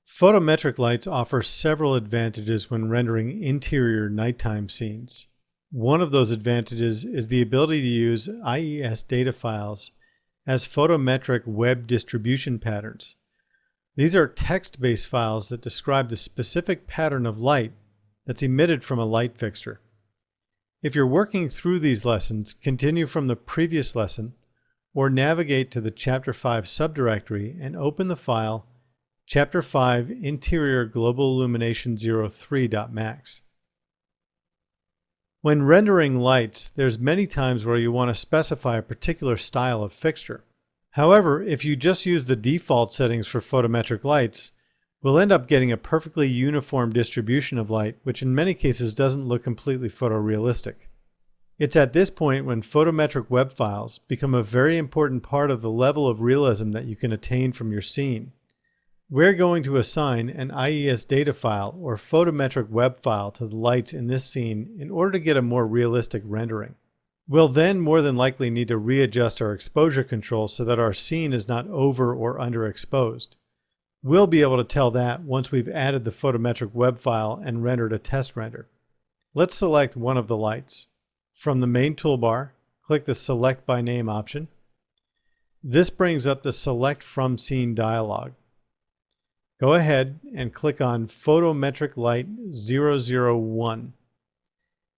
Photometric lights offer several advantages when rendering interior nighttime scenes. One of those advantages is the ability to use IES data files as photometric web distribution patterns. These are text-based files that describe the specific pattern of light that's emitted from a light fixture. If you're working through these lessons, continue from the previous lesson or navigate to the Chapter 5 subdirectory and open the file Chapter 5 Interior Global Illumination 03.max. When rendering lights, there's many times where you want to specify a particular style of fixture. However, if you just use the default settings for photometric lights, we'll end up getting a perfectly uniform distribution of light, which in many cases doesn't look completely photorealistic. It's at this point when photometric web files become a very important part of the level of realism that you can attain from your scene. We're going to assign an IES data file or photometric web file to the lights in this scene in order to get a more realistic rendering. We'll then more than likely need to readjust our exposure control so that our scene is not over or underexposed. We'll be able to tell that once we've added the photometric web file and rendered a test render. Let's select one of the lights. From the main toolbar, click the Select by Name option. This brings up the Select from Scene dialog. Go ahead and click on Photometric Light 001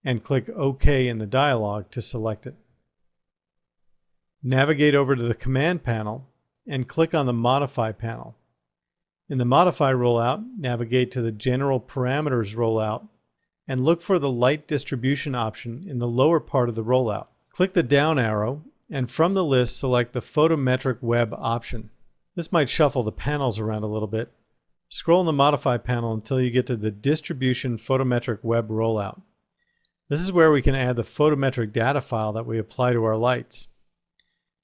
and click OK in the dialog to select it. Navigate over to the Command panel and click on the Modify panel. In the Modify rollout, navigate to the General Parameters rollout and look for the Light Distribution option in the lower part of the rollout. Click the down arrow and from the list select the Photometric Web option. This might shuffle the panels around a little bit. Scroll in the Modify panel until you get to the Distribution Photometric Web rollout. This is where we can add the photometric data file that we apply to our lights.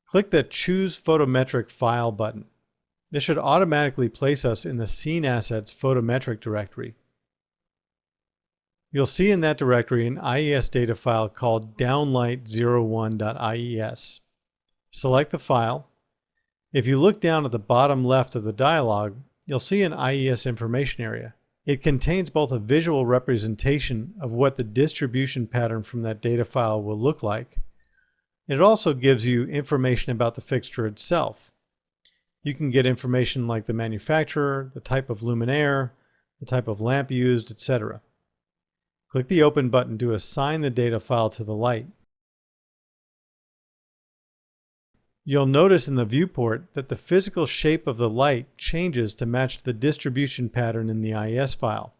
Click the Choose Photometric File button. This should automatically place us in the Scene Assets Photometric directory. You'll see in that directory an IES data file called downlight01.ies. Select the file. If you look down at the bottom left of the dialog, you'll see an IES information area. It contains both a visual representation of what the distribution pattern from that data file will look like. It also gives you information about the fixture itself. You can get information like the manufacturer, the type of luminaire, the type of lamp used, etc. Click the Open button to assign the data file to the light. You'll notice in the viewport that the physical shape of the light changes to match the distribution pattern in the IES file.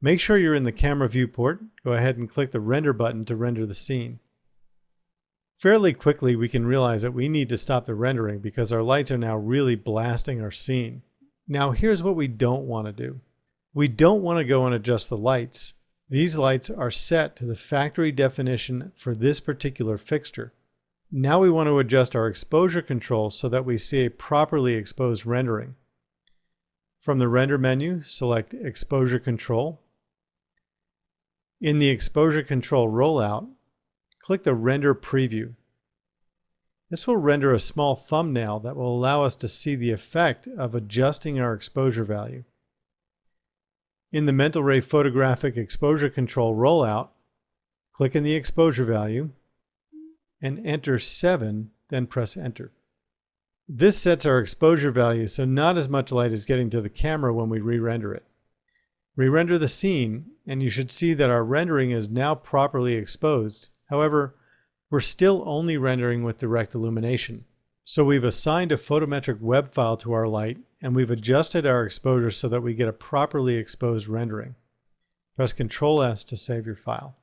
Make sure you're in the camera viewport. Go ahead and click the Render button to render the scene. Fairly quickly we can realize that we need to stop the rendering because our lights are now really blasting our scene. Now here's what we don't want to do. We don't want to go and adjust the lights. These lights are set to the factory definition for this particular fixture. Now we want to adjust our exposure control so that we see a properly exposed rendering. From the Render menu, select Exposure Control. In the Exposure Control rollout, click the Render Preview. This will render a small thumbnail that will allow us to see the effect of adjusting our exposure value. In the Mental Ray Photographic Exposure Control rollout, click in the exposure value and enter 7, then press Enter. This sets our exposure value so not as much light is getting to the camera when we re-render it. Re-render the scene and you should see that our rendering is now properly exposed. However, we're still only rendering with direct illumination. So we've assigned a photometric web file to our light and we've adjusted our exposure so that we get a properly exposed rendering. Press Ctrl S to save your file.